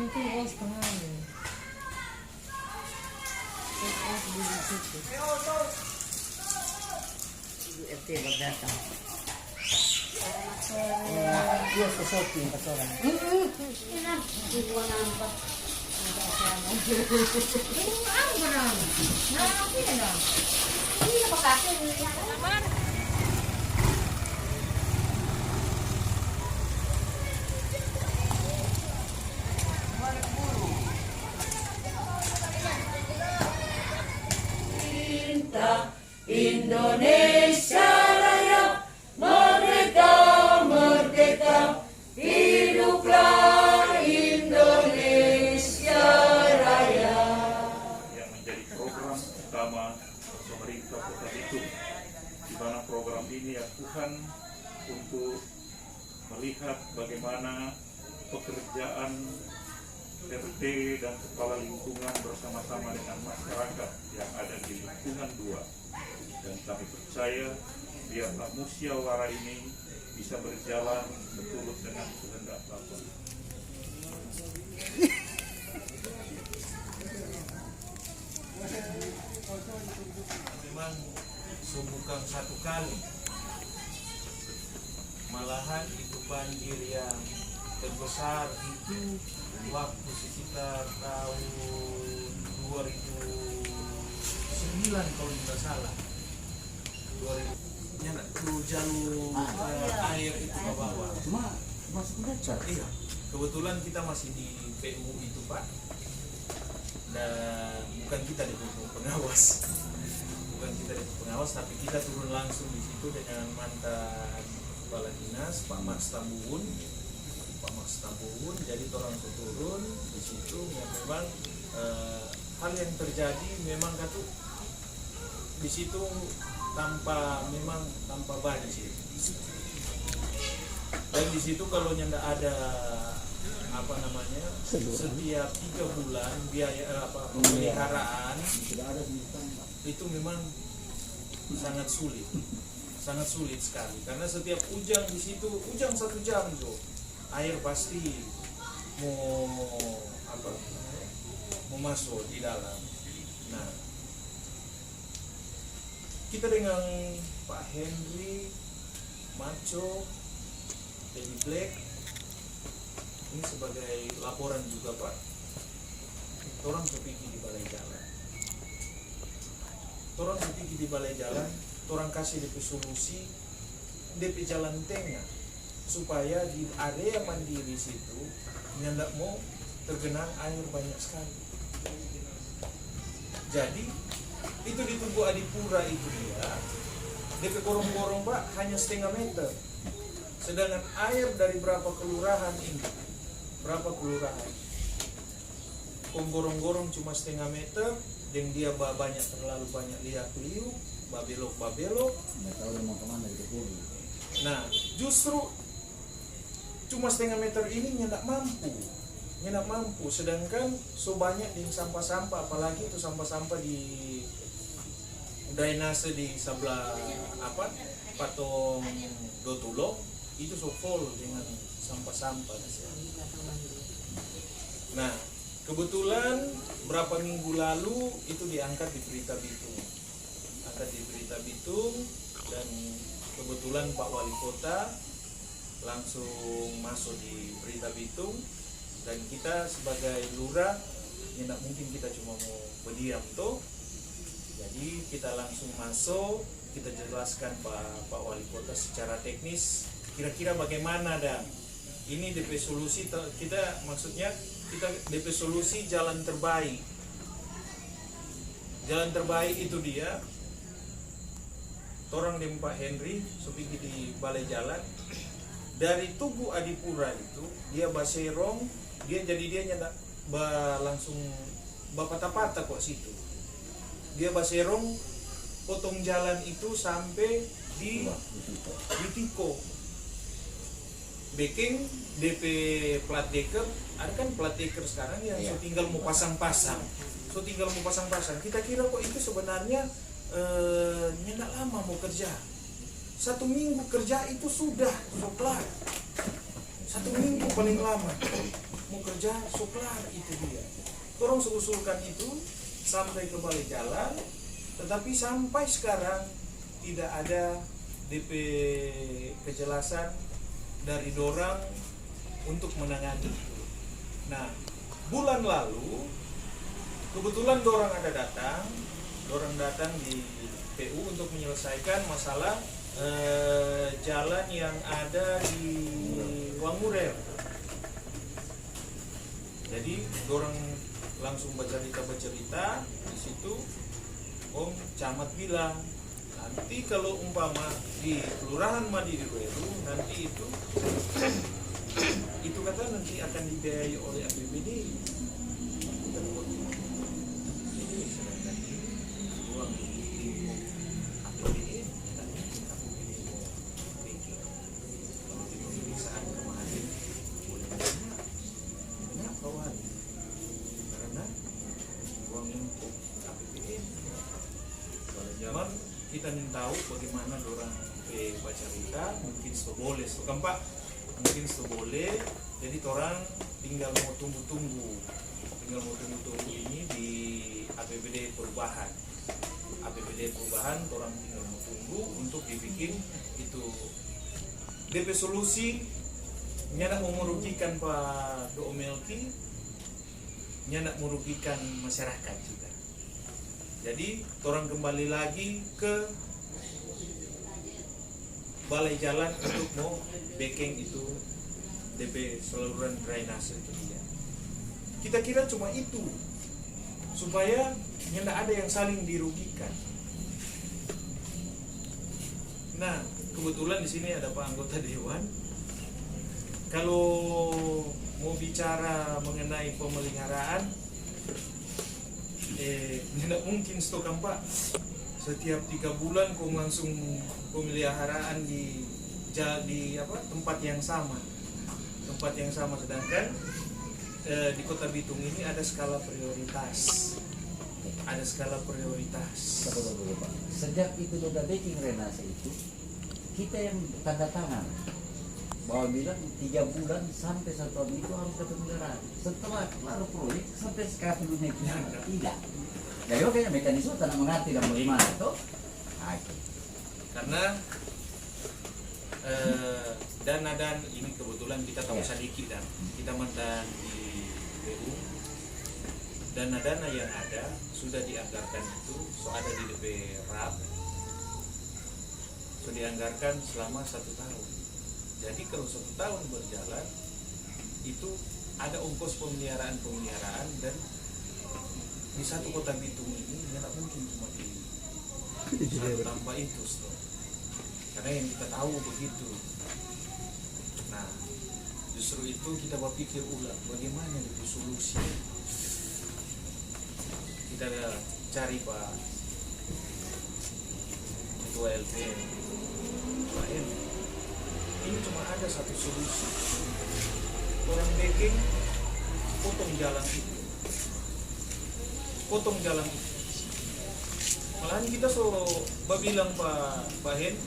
itu bos kemana? Bos di situ. RT berdatang. Iya sesuatu yang orang. Enak, dibuang nampak. Ini apa benar? Nah, apa ya dong? Ini apa kakek ini? Indonesia Raya, merdeka, merdeka, hiduplah Indonesia Raya. Yang menjadi program utama pemerintah Kota Bitung, di mana program ini ya Tuhan untuk melihat bagaimana pekerjaan RT dan kepala lingkungan bersama-sama dengan masyarakat yang ada di lingkungan 2. Dan kami percaya biarlah musyawarah ini bisa berjalan betul dengan kehendak Bapa. Memang bukan satu kali, malahan itu banjir yang terbesar itu waktu sekitar tahun 2009 kalau tidak salah. 2000 tuh jalur air itu ke bawah. Cuma masuk bocor. Iya, kebetulan kita masih di PU itu Pak, dan bukan kita di pengawas, tapi kita turun langsung di situ dengan mantan kepala dinas Pak Max Tambuhun. Jadi orang turun di situ yang memang hal yang terjadi memang katu di situ tanpa banjir. Dan di situ kalau tidak ada setiap 3 bulan biaya pemeliharaan itu memang sangat sulit sekali karena setiap hujan di situ hujan 1 jam tuh air pasti mau masuk di dalam. Nah, kita dengan Pak Henry, Maco, Daddy Black ini sebagai laporan juga Pak. Orang berpikir di balai jalan, orang kasih DP solusi, DP jalan tengah supaya di area mandiri situ nyandak mau tergenang air banyak sekali. Jadi itu di Tugu Adipura itu dia DP gorong-gorong Pak hanya 1/2 meter, sedangkan air dari berapa kelurahan gorong-gorong cuma 1/2 meter dan dia terlalu banyak liu babelok. Nah justru cuma 1/2 meter ini nggak mampu, sedangkan so banyak di sampah-sampah, apalagi itu sampah-sampah di drainase di sebelah Patong Dotulo itu so full dengan sampah-sampah. Nah kebetulan berapa minggu lalu itu diangkat di Berita Bitung, dan kebetulan Pak Wali Kota langsung masuk di Berita Bitung, dan kita sebagai lurah ya tidak mungkin kita cuma mau berdiam toh. Jadi kita langsung masuk, kita jelaskan Pak Wali Kota secara teknis kira-kira bagaimana dan ini DP solusi kita DP solusi jalan terbaik itu dia orang dengan Pak Henry supaya di balai jalan dari Tugu Adipura itu dia baserong dia nyandak langsung patah-patah kok situ. Dia baserong potong jalan itu sampai di Tiko. Baking DP plat deker, ada kan plat deker sekarang yang so tinggal mau pasang-pasang. Kita kira kok itu sebenarnya nyendak lama mau kerja. 1 minggu kerja itu sudah kelar. 1 minggu paling lama. mau kerja soklar itu dia. Orang usulkan itu sampai ke balai jalan, tetapi sampai sekarang tidak ada DP kejelasan dari dorang untuk menangani. Nah, bulan lalu kebetulan dorang datang di PU untuk menyelesaikan masalah jalan yang ada di Wangurel. Jadi dorang langsung bercerita di situ. Om Camat bilang, nanti kalau umpama di Kelurahan Madidiweru nanti itu kata nanti akan dibiayai oleh APBD. Jadi sedangkan ini uang lingkup APBD, tidak mungkin APBD mau bikin. Kalau di pemeriksaan kemarin boleh banyak kawan, karena uang lingkup APBD. Zaman kita ingin tahu bagaimana orang baca berita, mungkin boleh, keempat mungkin boleh. Jadi orang tinggal mau tunggu ini di APBD perubahan. Orang tinggal mau tunggu untuk dibikin itu DP solusi. Nyanak mau merugikan Pak Domelki, nyanak merugikan masyarakat juga. Jadi orang kembali lagi ke balai jalan untuk mau backing itu DP saluran drainase itu dia. Kita kira cuma itu supaya tidak ada yang saling dirugikan. Nah, kebetulan di sini ada Pak anggota dewan. Kalau mau bicara mengenai pemeliharaan, tidak mungkin stokan Pak. Setiap 3 bulan kau langsung pemeliharaan di tempat yang sama. Sedangkan di Kota Bitung ini ada skala prioritas. Sejak itu udah backing renase itu, kita yang tanda tangan bahwa bilang 3 bulan sampai 1 tahun itu harus dapat pemeliharaan. Setelah kelar proyek sampai sekarang belum tidak. Jadi oke, mekanisme tanah mengerti dan bagaimana itu? Karena dana ini kebetulan kita tahu sedikit dan kita mantan di PU. Dana-dana yang ada sudah dianggarkan itu, ada di DP RAP, sudah dianggarkan selama 1 tahun. Jadi kalau 1 tahun berjalan itu ada ongkos pemeliharaan dan di satu Kota Bitung ini tidak mungkin cuma di tanpa itu, karena yang kita tahu begitu. Nah, justru itu kita berpikir ulang bagaimana itu solusi. Kita cari Pak Ketua LPM, Pak M, ini cuma ada satu solusi. Orang backing potong jalan itu. Malahan kita bilang Pak Hen,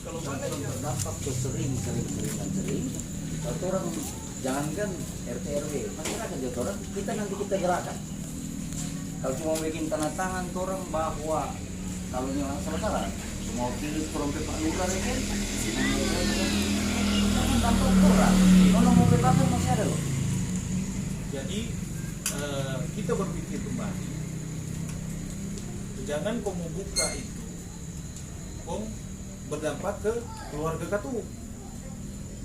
kalau mana yang berdampak tuh sering. Kalau orang jangankan RT RW, masyarakat juga orang, kita gerakan. Kalau cuma bikin tanda tangan orang bahwa kalau yang salah mau pilih perompe Pak Lurah ini kan, jangan dampak orang. Kalau mau bebaskan masih ada loh. Jadi kita berpikir kembali, jangan kau mau buka itu, kau berdampak ke keluarga katu.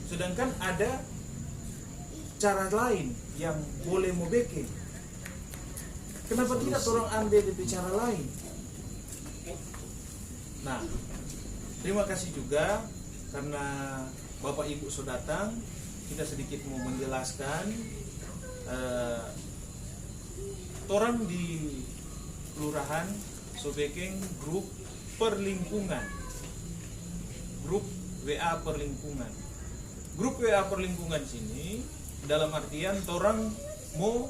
Sedangkan ada cara lain yang boleh mau backing. Kenapa tidak orang ambil dari cara lain? Nah, terima kasih juga karena Bapak Ibu sudah datang. Kita sedikit mau menjelaskan. Orang di kelurahan Sobeking grup perlingkungan, grup WA perlingkungan. Grup WA perlingkungan sini dalam artian orang mau,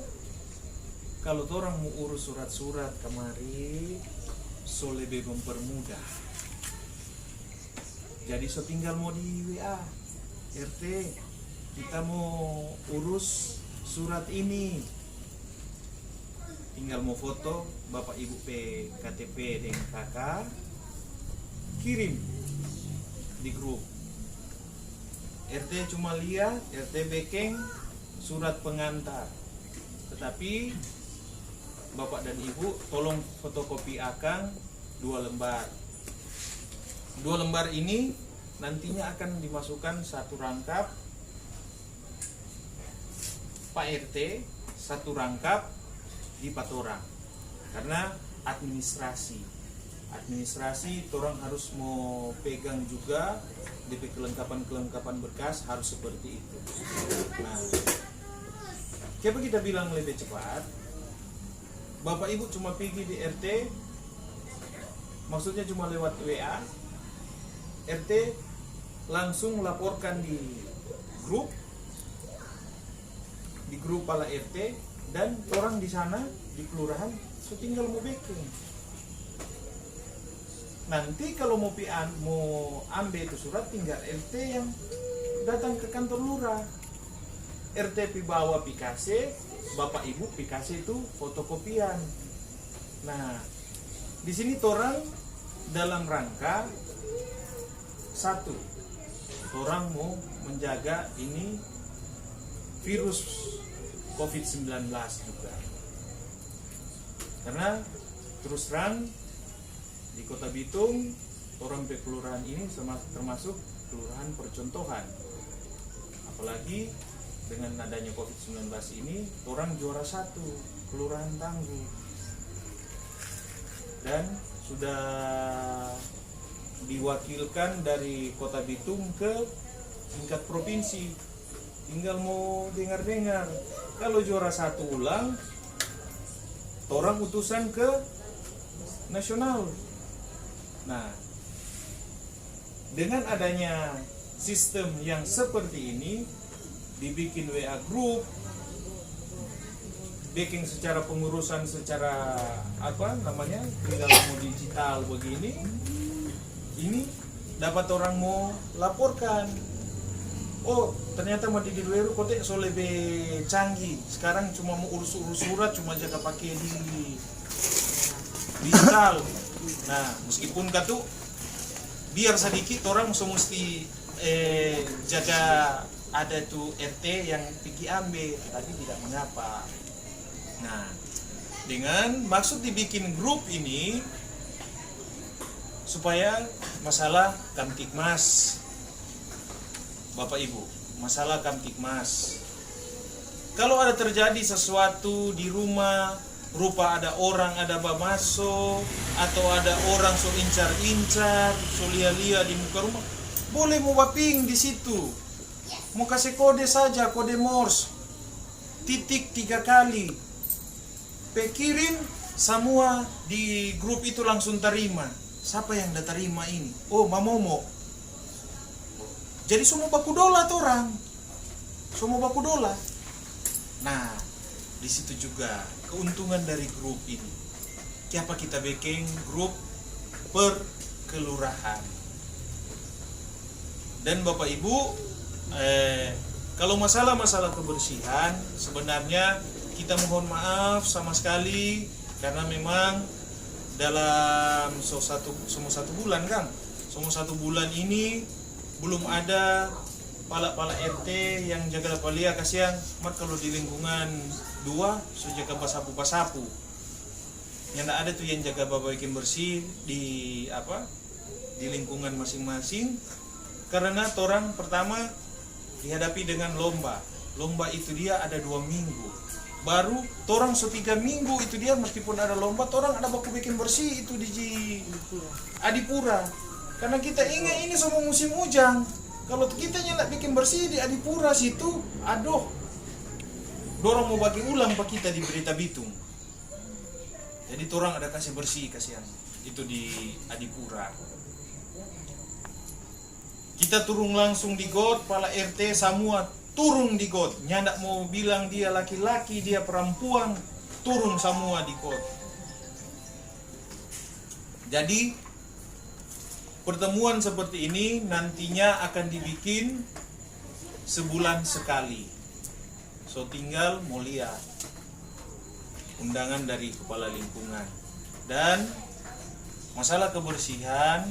kalau orang mau urus surat-surat kemari so lebih mempermudah. Jadi so tinggal mau di WA RT kita mau urus surat ini. Tinggal mau foto Bapak Ibu KTP dengan kakak, kirim di grup. RT cuma lihat, RT backing surat pengantar. Tetapi Bapak dan Ibu tolong fotokopi akang 2 lembar. 2 lembar ini nantinya akan dimasukkan satu rangkap Pak RT, satu rangkap di Patorang. Karena administrasi orang harus mau pegang juga DP kelengkapan berkas harus seperti itu. Nah, siapa kita bilang lebih cepat? Bapak Ibu cuma pergi di RT, maksudnya cuma lewat WA, RT langsung laporkan di grup pala RT, dan orang di sana di kelurahan so tinggal mau backing. Nanti kalau mau ambil itu surat, tinggal RT yang datang ke kantor lurah. RT bawa pikase, Bapak Ibu pikase itu fotokopian. Nah, di sini torang dalam rangka satu, orang mau menjaga ini virus COVID-19 juga. Karena terus terang di Kota Bitung, orang kelurahan ini termasuk kelurahan percontohan. Apalagi dengan adanya COVID-19 ini, orang juara 1, kelurahan tangguh. Dan sudah diwakilkan dari Kota Bitung ke tingkat provinsi. Tinggal mau dengar-dengar. Kalau juara 1 ulang, orang utusan ke nasional. Nah, dengan adanya sistem yang seperti ini, dibikin WA group, bikin secara pengurusan secara tinggal mau digital begini, ini dapat orang mau laporkan. Oh, ternyata Madi di Dweru kotek so lebih canggih. Sekarang cuma mau urus-urus surat, cuma jaga pakai di digital. Nah, meskipun katu biar sedikit orang mesti jaga ada tuh RT yang pergi ambil, tapi tidak mengapa. Nah, dengan maksud dibikin grup ini supaya masalah Kamtibmas, Bapak Ibu, masalah Kamtibmas. Kalau ada terjadi sesuatu di rumah, rupa ada orang ada bamaso atau ada orang so incar-incar, so lia-lia di muka rumah, boleh mau baping di situ. Mau kasih kode saja, kode Morse, titik 3 kali. Kirim semua di grup itu langsung terima. Siapa yang dah terima ini? Oh, Mamomo. Jadi semua baku dola tuh orang. Semua baku dola. Nah, di situ juga keuntungan dari grup ini. Kenapa kita bikin grup per kelurahan? Dan Bapak Ibu, kalau masalah-masalah kebersihan, sebenarnya kita mohon maaf sama sekali karena memang dalam semua satu bulan kan, semua 1 bulan ini belum ada pala-pala RT yang jaga palia kasihan. Mat kalau di lingkungan 2 so jaga pasapu-pasapu. Yang ada tuh yang jaga babakin bersih di lingkungan masing-masing. Karena orang pertama dihadapi dengan lomba. Lomba itu dia ada 2 minggu. Baru orang 3 minggu itu dia meskipun ada lomba, orang ada baku bikin bersih itu di Adipura. Karena kita ingat ini semua musim hujan. Kalau kita nak bikin bersih di Adipura situ, aduh, dorong mau bagi ulang pak kita di Berita Bitung. Jadi orang ada kasih bersih kasihan itu di Adipura. Kita turun langsung di got, pala RT semua turun di got. Nyandak mau bilang dia laki-laki, dia perempuan, turun semua di got. Jadi pertemuan seperti ini nantinya akan dibikin sebulan sekali. So tinggal mulia undangan dari kepala lingkungan. Dan masalah kebersihan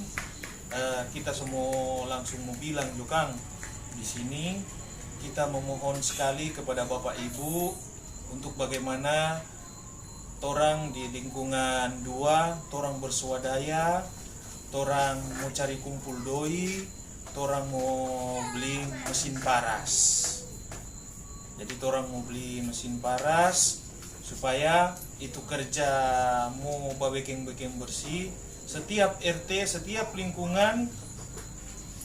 kita semua langsung mau bilang juga di sini kita memohon sekali kepada Bapak Ibu untuk bagaimana torang di lingkungan 2 torang bersuadaya, torang mau cari kumpul doi, torang mau beli mesin paras. Jadi torang mau beli mesin paras supaya itu kerja mau babekeng-bekeng bersih. Setiap RT, setiap lingkungan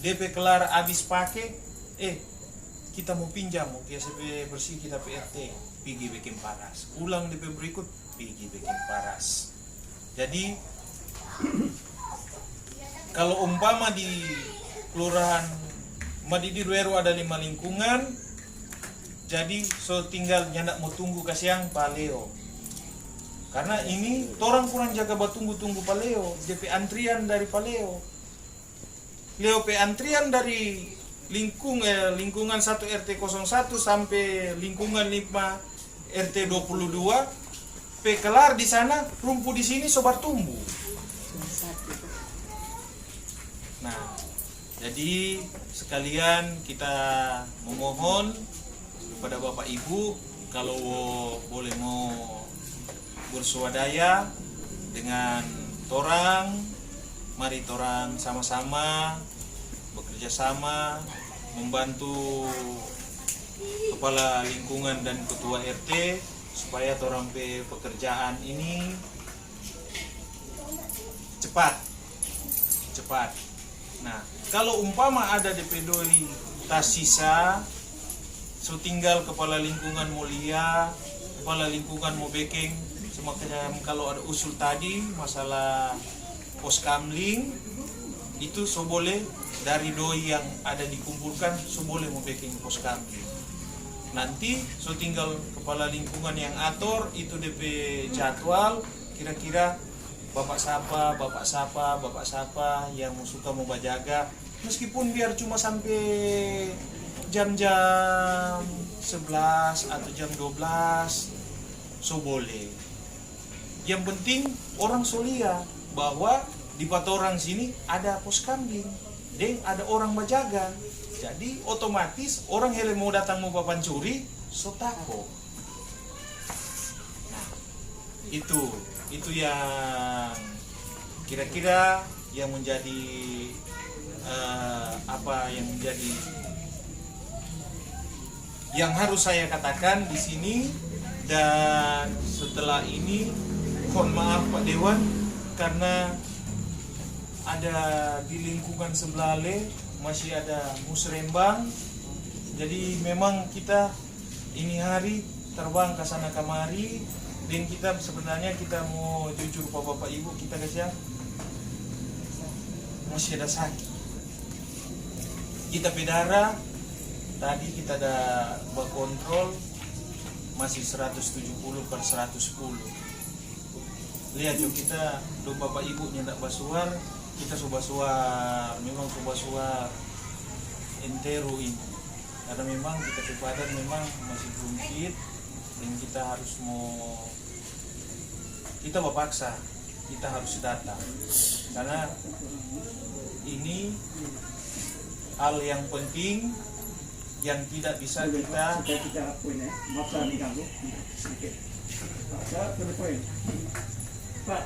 DP kelar habis pakai, kita mau pinjam, mau KSP bersih kita PRT, pergi bikin paras. Ulang DP berikut, pergi bikin paras. Jadi kalau umpama di kelurahan Madidi Duero ada 5 lingkungan, jadi so tinggal nyandak mau tunggu kasiang Paleo. Karena ini orang kurang jaga batunggu-tunggu Paleo, DP antrian dari Paleo. Leo pe antrian dari lingkungan 1 RT 01 sampai lingkungan 5 RT 22 pe kelar di sana, rumput di sini sobat tumbuh. Nah, jadi sekalian kita memohon kepada Bapak Ibu kalau boleh mau bersuadaya dengan torang, mari torang sama-sama bekerja sama membantu kepala lingkungan dan ketua RT supaya torang pekerjaan ini cepat. Nah, kalau umpama ada DP doi tas sisa, so tinggal kepala lingkungan mulia, kepala lingkungan mau backing, semacam kalau ada usul tadi masalah pos kamling itu so boleh dari doi yang ada dikumpulkan so boleh mau backing pos kamling. Nanti so tinggal kepala lingkungan yang atur itu DP jadwal kira-kira bapak siapa yang suka mau bajaga, meskipun biar cuma sampai jam-jam 11 atau jam 12 so boleh. Yang penting orang solia bahwa di patoran sini ada pos kambing, dan ada orang bajaga. Jadi otomatis orang yang mau datang mau pancuri so tako. Nah, itu yang kira-kira yang menjadi yang harus saya katakan di sini. Dan setelah ini mohon maaf Pak Dewan karena ada di lingkungan sebelah masih ada musrembang. Jadi memang kita ini hari terbang ke sana kemari, dan kita sebenarnya kita mau jujur Bapak Ibu, kita kasih masih ada sakit. Kita pedara tadi kita ada berkontrol masih 170/110. Lihat yuk kita do Bapak Ibu nyendak basuar, kita coba suar, memang coba suar entero ini. Karena memang kita badan memang masih belum fit, dan kita harus kita berpaksa, kita harus datang. Karena ini hal yang penting yang tidak bisa kita poin maaf saya diganggu sedikit. Saya poin Pak.